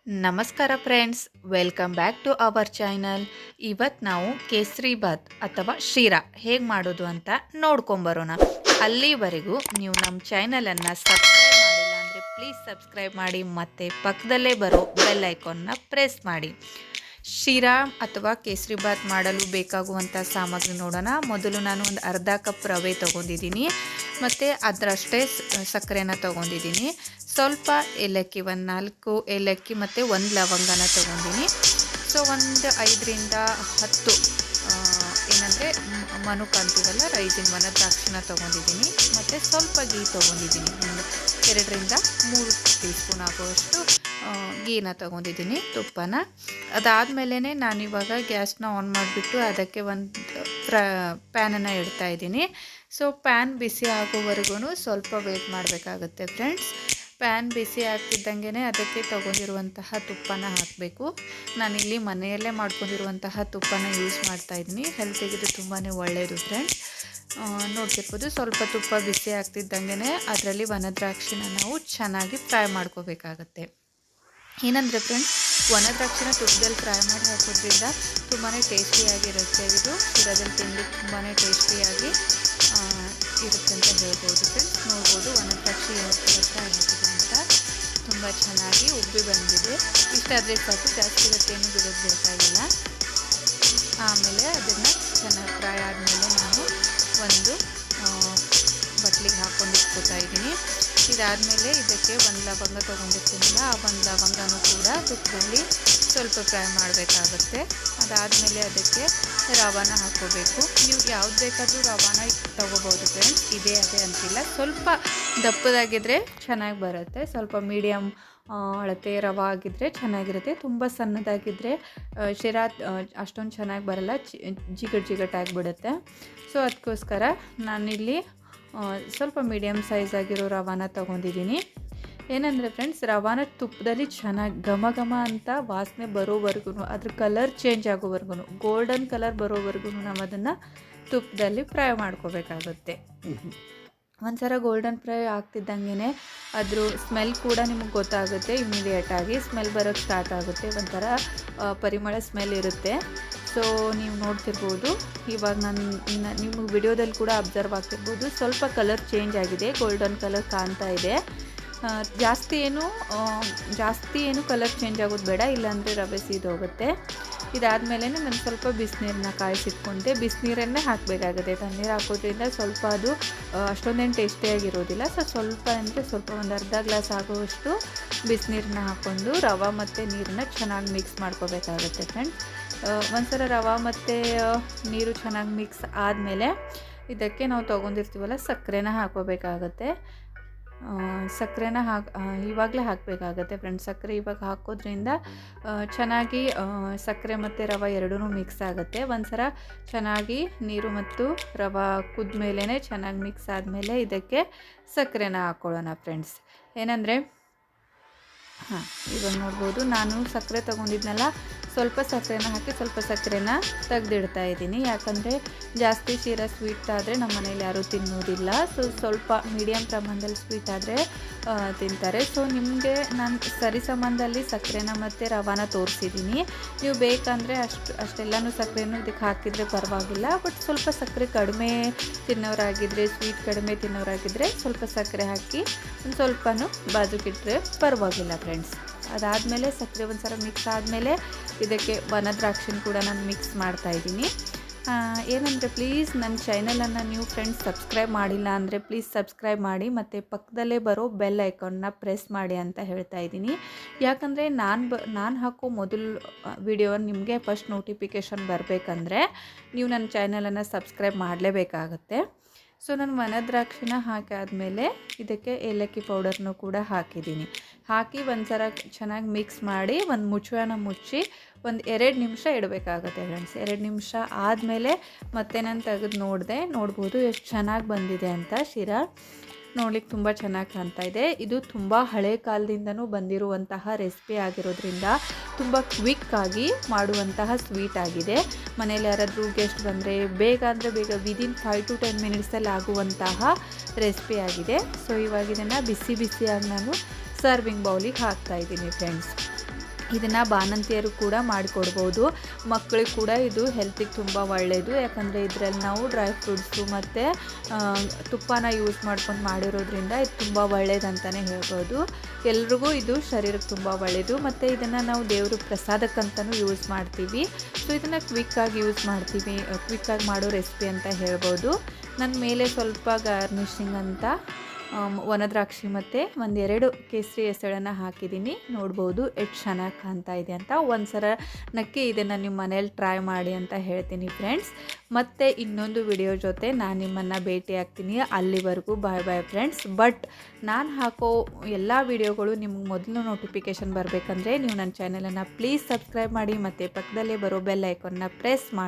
ನಮಸ್ಕಾರ friends, welcome back to our channel. ಇವತ್ತು ನಾವು ಕೇಸರಿ ಬಾತ್ ಅಥವಾ ಶೀರಾ ಹೇಗೆ ಮಾಡೋದು ಅಂತ ನೋಡ್ಕೊಂಬರೋಣ. ಅಲ್ಲಿವರೆಗೂ ನೀವು ನಮ್ಮ ಚಾನಲನ್ನು ಸಬ್ಸ್ಕ್ರೈಬ್ ಮಾಡಿಲ್ಲ ಅಂದರೆ ಪ್ಲೀಸ್ ಸಬ್ಸ್ಕ್ರೈಬ್ ಮಾಡಿ ಮತ್ತು ಪಕ್ಕದಲ್ಲೇ ಬರೋ ಬೆಲ್ ಐಕಾನ್ನ ಪ್ರೆಸ್ ಮಾಡಿ. ಶೀರಾ ಅಥವಾ ಕೇಸರಿ ಬಾತ್ ಮಾಡಲು ಬೇಕಾಗುವಂಥ ಸಾಮಗ್ರಿ ನೋಡೋಣ. ಮೊದಲು ನಾನು ಒಂದು ಅರ್ಧ ಕಪ್ ರವೆ ತೊಗೊಂಡಿದ್ದೀನಿ ಮತ್ತು ಅದರಷ್ಟೇ ಸಕ್ಕರೆನ ತೊಗೊಂಡಿದ್ದೀನಿ. ಸ್ವಲ್ಪ ಏಲಕ್ಕಿ, ಒಂದು 4 ಏಲಕ್ಕಿ ಮತ್ತು 1 ಲವಂಗನ ತೊಗೊಂಡಿನಿ. ಸೊ ಒಂದು 5ರಿಂದ 10 ಏನಂದರೆ ಮನುಕ್ ಅಂತೀವಲ್ಲ, ರೈಸಿನ್ ವನ ದ್ರಾಕ್ಷಿನ ತೊಗೊಂಡಿದ್ದೀನಿ ಮತ್ತು ಸ್ವಲ್ಪ ಗೀ ತೊಗೊಂಡಿದ್ದೀನಿ. ಒಂದು 2ರಿಂದ 3 ಟೀ ಸ್ಪೂನ್ ಆಗುವಷ್ಟು ಗೀನ ತೊಗೊಂಡಿದ್ದೀನಿ, ತುಪ್ಪನ. ಅದಾದಮೇಲೆ ನಾನಿವಾಗ ಗ್ಯಾಸ್ನ ಆನ್ ಮಾಡಿಬಿಟ್ಟು ಅದಕ್ಕೆ ಒಂದು ಪ್ಯಾನನ್ನು ಇಡ್ತಾಯಿದ್ದೀನಿ. ಸೊ ಪ್ಯಾನ್ ಬಿಸಿ ಆಗೋವರೆಗೂ ಸ್ವಲ್ಪ ವೇಟ್ ಮಾಡಬೇಕಾಗುತ್ತೆ ಫ್ರೆಂಡ್ಸ್. ಪ್ಯಾನ್ ಬಿಸಿ ಆಗ್ತಿದ್ದಂಗೆ ಅದಕ್ಕೆ ತೊಗೊಂಡಿರುವಂತಹ ತುಪ್ಪನ ಹಾಕಬೇಕು. ನಾನಿಲ್ಲಿ ಮನೆಯಲ್ಲೇ ಮಾಡ್ಕೊಂಡಿರುವಂತಹ ತುಪ್ಪನ ಯೂಸ್ ಮಾಡ್ತಾಯಿದ್ದೀನಿ. ಹೆಲ್ತಿಗೆ ಇದು ತುಂಬಾ ಒಳ್ಳೆಯದು ಫ್ರೆಂಡ್ಸ್. ನೋಡ್ತಿರ್ಬೋದು, ಸ್ವಲ್ಪ ತುಪ್ಪ ಬಿಸಿ ಆಗ್ತಿದ್ದಂಗೆ ಅದರಲ್ಲಿ ವನದ್ರಾಕ್ಷಿನ ನಾವು ಚೆನ್ನಾಗಿ ಫ್ರೈ ಮಾಡ್ಕೋಬೇಕಾಗತ್ತೆ. ಏನಂದರೆ ಫ್ರೆಂಡ್ಸ್, ವನದ್ರಾಕ್ಷಿನ ತುಪ್ಪದಲ್ಲಿ ಫ್ರೈ ಮಾಡಿ ಹಾಕೋದ್ರಿಂದ ತುಂಬಾ ಟೇಸ್ಟಿಯಾಗಿರುತ್ತೆ. ಇದು ಶಿರಾದಲ್ಲಿ ತಿನ್ನಲಿಕ್ಕೆ ತುಂಬಾ ಟೇಸ್ಟಿಯಾಗಿ ಇರುತ್ತೆ ಅಂತ ಹೇಳ್ಬೋದು ಫ್ರೆಂಡ್ಸ್. ನೋಡ್ಬೋದು ವನದ್ರಾಕ್ಷಿ ಯಾವ ಥರ ಫ್ರೈ ಆಗಿದೆ ಅಂತ, ತುಂಬ ಚೆನ್ನಾಗಿ ಉಬ್ಬಿ ಬಂದಿದೆ. ಇಷ್ಟಾದರೆ ಸಾಕು, ಜಾಸ್ತಿ ಹೊತ್ತೇನು ಬಿಡೋದು ಬೇಕಾಗಿಲ್ಲ. ಆಮೇಲೆ ಅದನ್ನು ಚೆನ್ನಾಗಿ ಫ್ರೈ ಆದಮೇಲೆ ನಾನು ಒಂದು ಬಟ್ಲಿಗೆ ಹಾಕ್ಕೊಂಡು ಇಟ್ಕೋತಾ ಇದ್ದೀನಿ. ಇದಾದಮೇಲೆ ಇದಕ್ಕೆ 1 ಲವಂಗ ತೊಗೊಂಡಿರ್ತೀನಲ್ಲ, ಆ 1 ಲವಂಗನೂ ಕೂಡ ತುಪ್ಪದಲ್ಲಿ ಸ್ವಲ್ಪ ಫ್ರೈ ಮಾಡಬೇಕಾಗುತ್ತೆ. ಅದಾದಮೇಲೆ ಅದಕ್ಕೆ ರವಾನ ಹಾಕ್ಕೋಬೇಕು. ನೀವು ಯಾವ್ದು ಬೇಕಾದರೂ ರವಾನ ತೊಗೋಬೋದು ಫ್ರೆಂಡ್ಸ್, ಇದೇ ಅದೇ ಅಂತಿಲ್ಲ. ಸ್ವಲ್ಪ ದಪ್ಪದಾಗಿದ್ದರೆ ಚೆನ್ನಾಗಿ ಬರುತ್ತೆ. ಸ್ವಲ್ಪ ಮೀಡಿಯಮ್ ಅಳತೆ ರವೆ ಆಗಿದ್ದರೆ ಚೆನ್ನಾಗಿರುತ್ತೆ. ತುಂಬ ಸಣ್ಣದಾಗಿದ್ದರೆ ಶಿರಾ ಅಷ್ಟೊಂದು ಚೆನ್ನಾಗಿ ಬರಲ್ಲ, ಜಿಗಟಾಗಿಬಿಡುತ್ತೆ. ಸೊ ಅದಕ್ಕೋಸ್ಕರ ನಾನಿಲ್ಲಿ ಸ್ವಲ್ಪ ಮೀಡಿಯಮ್ ಸೈಜ್ ಆಗಿರೋ ರವಾನ ತೊಗೊಂಡಿದ್ದೀನಿ. ಏನಂದರೆ ಫ್ರೆಂಡ್ಸ್, ರವಾನ ತುಪ್ಪದಲ್ಲಿ ಚೆನ್ನಾಗಿ ಘಮ ಘಮ ಅಂತ ವಾಸನೆ ಬರೋವರೆಗೂ, ಅದ್ರ ಕಲರ್ ಚೇಂಜ್ ಆಗೋವರೆಗೂ, ಗೋಲ್ಡನ್ ಕಲರ್ ಬರೋವರೆಗೂ ನಾವು ಅದನ್ನು ತುಪ್ಪದಲ್ಲಿ ಫ್ರೈ ಮಾಡ್ಕೋಬೇಕಾಗುತ್ತೆ. ಒಂದ್ಸಲ ಗೋಲ್ಡನ್ ಫ್ರೈ ಆಗ್ತಿದ್ದಂಗೆ ಅದ್ರ ಸ್ಮೆಲ್ ಕೂಡ ನಿಮಗೆ ಗೊತ್ತಾಗುತ್ತೆ. ಇಮಿಡಿಯೇಟಾಗಿ ಸ್ಮೆಲ್ ಬರೋಕ್ಕೆ ಸ್ಟಾರ್ಟ್ ಆಗುತ್ತೆ. ಒಂಥರ ಪರಿಮಳ ಸ್ಮೆಲ್ ಇರುತ್ತೆ. ಸೊ ನೀವು ನೋಡ್ತಿರ್ಬೋದು, ಇವಾಗ ನಿಮಗೆ ವಿಡಿಯೋದಲ್ಲಿ ಕೂಡ ಅಬ್ಸರ್ವ್ ಆಗ್ತಿರ್ಬೋದು, ಸ್ವಲ್ಪ ಕಲರ್ ಚೇಂಜ್ ಆಗಿದೆ, ಗೋಲ್ಡನ್ ಕಲರ್ ಕಾಣ್ತಾ ಇದೆ. ಜಾಸ್ತಿ ಏನು ಕಲರ್ ಚೇಂಜ್ ಆಗೋದು ಬೇಡ, ಇಲ್ಲಾಂದರೆ ರವೆ ಸೀದೋಗುತ್ತೆ. ಇದಾದಮೇಲೆ ನಾನು ಸ್ವಲ್ಪ ಬಿಸಿನೀರನ್ನ ಕಾಯಿಸಿಟ್ಕೊಂಡೆ. ಬಿಸಿನೀರನ್ನೇ ಹಾಕಬೇಕಾಗುತ್ತೆ. ತಣ್ಣೀರು ಹಾಕೋದ್ರಿಂದ ಸ್ವಲ್ಪ ಅದು ಅಷ್ಟೊಂದೇನು ಟೇಸ್ಟಿಯಾಗಿರೋದಿಲ್ಲ. ಸೊ ಸ್ವಲ್ಪ ಅಂದರೆ ಸ್ವಲ್ಪ ಒಂದು ಅರ್ಧ ಗ್ಲಾಸ್ ಆಗುವಷ್ಟು ಬಿಸಿನೀರನ್ನ ಹಾಕ್ಕೊಂಡು ರವೆ ಮತ್ತು ನೀರನ್ನ ಚೆನ್ನಾಗಿ ಮಿಕ್ಸ್ ಮಾಡ್ಕೋಬೇಕಾಗುತ್ತೆ ಫ್ರೆಂಡ್ಸ್. ಒಂದ್ಸಲ ರವೆ ಮತ್ತು ನೀರು ಚೆನ್ನಾಗಿ ಮಿಕ್ಸ್ ಆದಮೇಲೆ ಇದಕ್ಕೆ ನಾವು ತೊಗೊಂಡಿರ್ತೀವಲ್ಲ ಸಕ್ಕರೆನ ಹಾಕೋಬೇಕಾಗತ್ತೆ. ಸಕ್ಕರೆನ ಇವಾಗಲೇ ಹಾಕಬೇಕಾಗತ್ತೆ ಫ್ರೆಂಡ್ಸ್. ಸಕ್ಕರೆ ಇವಾಗ ಹಾಕೋದ್ರಿಂದ ಚೆನ್ನಾಗಿ ಸಕ್ಕರೆ ಮತ್ತು ರವೆ ಎರಡೂ ಮಿಕ್ಸ್ ಆಗುತ್ತೆ. ಒಂದ್ಸಲ ಚೆನ್ನಾಗಿ ನೀರು ಮತ್ತು ರವೆ ಕುದ್ಮೇಲೆ ಚೆನ್ನಾಗಿ ಮಿಕ್ಸ್ ಆದಮೇಲೆ ಇದಕ್ಕೆ ಸಕ್ಕರೆನ ಹಾಕ್ಕೊಳ್ಳೋಣ ಫ್ರೆಂಡ್ಸ್. ಏನಂದರೆ ಇವಾಗ ನೋಡ್ಬೋದು, ನಾನು ಸಕ್ಕರೆ ತೊಗೊಂಡಿದ್ನಲ್ಲ, ಸ್ವಲ್ಪ ಸಕ್ಕರೆನ ಹಾಕಿ ಸ್ವಲ್ಪ ಸಕ್ಕರೆನ ತೆಗೆದಿಡ್ತಾ ಇದ್ದೀನಿ. ಯಾಕಂದರೆ ಜಾಸ್ತಿ ಶೀರಾ ಸ್ವೀಟ್ ಆದರೆ ನಮ್ಮ ಮನೇಲಿ ಯಾರೂ ತಿನ್ನೋದಿಲ್ಲ. ಸೊ ಸ್ವಲ್ಪ ಮೀಡಿಯಮ್ ಪ್ರಮಾಣದಲ್ಲಿ ಸ್ವೀಟ್ ಆದರೆ ತಿಂತಾರೆ. ಸೊ ನಿಮಗೆ ನಾನು ಸರಿಸಮಂದಲ್ಲಿ ಸಕ್ಕರೆನ ಮತ್ತು ರವಾನ ತೋರಿಸಿದ್ದೀನಿ. ನೀವು ಬೇಕಂದರೆ ಅಷ್ಟೆಲ್ಲನೂ ಸಕ್ಕರೆನೂ ಇದಕ್ಕೆ ಹಾಕಿದರೆ ಪರವಾಗಿಲ್ಲ. ಬಟ್ ಸ್ವಲ್ಪ ಸಕ್ಕರೆ ಕಡಿಮೆ ತಿನ್ನೋರಾಗಿದ್ದರೆ, ಸ್ವೀಟ್ ಕಡಿಮೆ ತಿನ್ನೋರಾಗಿದ್ದರೆ ಸ್ವಲ್ಪ ಸಕ್ಕರೆ ಹಾಕಿ ಒಂದು ಸ್ವಲ್ಪನೂ ಬಾಜುಕಿಟ್ಟರೆ ಪರವಾಗಿಲ್ಲ ಫ್ರೆಂಡ್ಸ್. ಅದಾದಮೇಲೆ ಸಕ್ಕರೆ ಒಂದ್ಸಲ ಮಿಕ್ಸ್ ಆದಮೇಲೆ ಇದಕ್ಕೆ ವನದ್ರಾಕ್ಷಿನ ಕೂಡ ನಾನು ಮಿಕ್ಸ್ ಮಾಡ್ತಾಯಿದ್ದೀನಿ. ಏನಂದರೆ ಪ್ಲೀಸ್ ನನ್ನ ಚಾನಲನ್ನು ನೀವು ಫ್ರೆಂಡ್ಸ್ ಸಬ್ಸ್ಕ್ರೈಬ್ ಮಾಡಿಲ್ಲ ಅಂದರೆ ಪ್ಲೀಸ್ ಸಬ್ಸ್ಕ್ರೈಬ್ ಮಾಡಿ ಮತ್ತು ಪಕ್ಕದಲ್ಲೇ ಬರೋ ಬೆಲ್ ಐಕಾನ್ನ ಪ್ರೆಸ್ ಮಾಡಿ ಅಂತ ಹೇಳ್ತಾ ಇದ್ದೀನಿ. ಯಾಕಂದರೆ ನಾನು ಹಾಕೋ ಮೊದಲು ವಿಡಿಯೋ ನಿಮಗೆ ಫಸ್ಟ್ ನೋಟಿಫಿಕೇಷನ್ ಬರಬೇಕಂದ್ರೆ ನೀವು ನನ್ನ ಚಾನಲನ್ನು ಸಬ್ಸ್ಕ್ರೈಬ್ ಮಾಡಲೇಬೇಕಾಗತ್ತೆ. ಸೊ ನಾನು ವನದ್ರಾಕ್ಷಿನ ಹಾಕಾದಮೇಲೆ ಇದಕ್ಕೆ ಏಲಕ್ಕಿ ಪೌಡರ್ನೂ ಕೂಡ ಹಾಕಿ ಒಂದ್ಸಲ ಚೆನ್ನಾಗಿ ಮಿಕ್ಸ್ ಮಾಡಿ ಒಂದು ಮುಚ್ಚಳನ ಮುಚ್ಚಿ ಒಂದು 2 ನಿಮಿಷ ಇಡಬೇಕಾಗುತ್ತೆ ಫ್ರೆಂಡ್ಸ್. 2 ನಿಮಿಷ ಆದಮೇಲೆ ಮತ್ತೆ ನಾನು ತೆಗೆದು ನೋಡ್ಬೋದು ಎಷ್ಟು ಚೆನ್ನಾಗಿ ಬಂದಿದೆ ಅಂತ. ಶಿರಾ ನೋಡ್ಲಿಕ್ಕೆ ತುಂಬ ಚೆನ್ನಾಗಿ ಕಾಣ್ತಾ ಇದೆ. ಇದು ತುಂಬ ಹಳೆ ಕಾಲದಿಂದನೂ ಬಂದಿರುವಂತಹ ರೆಸಿಪಿ ಆಗಿರೋದ್ರಿಂದ ತುಂಬ ಕ್ವಿಕ್ಕಾಗಿ ಮಾಡುವಂತಹ ಸ್ವೀಟ್ ಆಗಿದೆ. ಮನೇಲಿ ಯಾರಾದರೂ ಗೆಸ್ಟ್ ಬಂದರೆ ಬೇಗ ವಿದಿನ್ 5 to 10 ಮಿನಿಟ್ಸಲ್ಲಿ ಆಗುವಂತಹ ರೆಸಿಪಿ ಆಗಿದೆ. ಸೊ ಇವಾಗ ಇದನ್ನು ಬಿಸಿಯಾಗಿ ನಾನು ಸರ್ವಿಂಗ್ ಬೌಲಿಗೆ ಹಾಕ್ತಾಯಿದ್ದೀನಿ ಫ್ರೆಂಡ್ಸ್. ಇದನ್ನು ಬಾಣಂತಿಯರು ಕೂಡ ಮಾಡಿಕೊಡ್ಬೋದು. ಮಕ್ಕಳಿಗೆ ಕೂಡ ಇದು ಹೆಲ್ತಿಗೆ ತುಂಬ ಒಳ್ಳೆಯದು. ಯಾಕಂದರೆ ಇದರಲ್ಲಿ ನಾವು ಡ್ರೈ ಫ್ರೂಟ್ಸು ಮತ್ತು ತುಪ್ಪನ ಯೂಸ್ ಮಾಡ್ಕೊಂಡು ಮಾಡಿರೋದ್ರಿಂದ ಇದು ತುಂಬ ಒಳ್ಳೆಯದಂತಲೇ ಹೇಳ್ಬೋದು. ಎಲ್ರಿಗೂ ಇದು ಶರೀರಕ್ಕೆ ತುಂಬ ಒಳ್ಳೆಯದು. ಮತ್ತು ಇದನ್ನು ನಾವು ದೇವ್ರ ಪ್ರಸಾದಕ್ಕಂತಲೂ ಯೂಸ್ ಮಾಡ್ತೀವಿ. ಸೊ ಇದನ್ನು ಕ್ವಿಕ್ಕಾಗಿ ಯೂಸ್ ಮಾಡ್ತೀವಿ, ಕ್ವಿಕ್ಕಾಗಿ ಮಾಡೋ ರೆಸಿಪಿ ಅಂತ ಹೇಳ್ಬೋದು. ನನ್ನ ಮೇಲೆ ಸ್ವಲ್ಪ ಗಾರ್ನಿಷಿಂಗ್ ಅಂತ ಒಣ ದ್ರಾಕ್ಷಿ ಮತ್ತು ಒಂದೆರಡು ಕೇಸರಿ ಹೆಸಳನ್ನು ಹಾಕಿದ್ದೀನಿ. ನೋಡ್ಬೋದು ಎಷ್ಟು ಚೆನ್ನಾಗಿ ಕಾಣ್ತಾ ಇದೆ ಅಂತ. ಒಂದ್ಸಲ ನಕ್ಕಿ ಇದನ್ನು ನಿಮ್ಮ ಮನೇಲಿ ಟ್ರೈ ಮಾಡಿ ಅಂತ ಹೇಳ್ತೀನಿ ಫ್ರೆಂಡ್ಸ್. ಮತ್ತು ಇನ್ನೊಂದು ವಿಡಿಯೋ ಜೊತೆ ನಾನು ನಿಮ್ಮನ್ನು ಭೇಟಿ ಆಗ್ತೀನಿ. ಅಲ್ಲಿವರೆಗೂ ಬಾಯ್ ಬಾಯ್ ಫ್ರೆಂಡ್ಸ್. ಬಟ್ ನಾನು ಹಾಕೋ ಎಲ್ಲ ವಿಡಿಯೋಗಳು ನಿಮ್ಗೆ ಮೊದಲು ನೋಟಿಫಿಕೇಷನ್ ಬರಬೇಕಂದ್ರೆ ನೀವು ನನ್ನ ಚಾನಲನ್ನು ಪ್ಲೀಸ್ ಸಬ್ಸ್ಕ್ರೈಬ್ ಮಾಡಿ ಮತ್ತು ಪಕ್ಕದಲ್ಲೇ ಬರೋ ಬೆಲ್ ಐಕಾನ್ನ ಪ್ರೆಸ್ ಮಾಡಿ.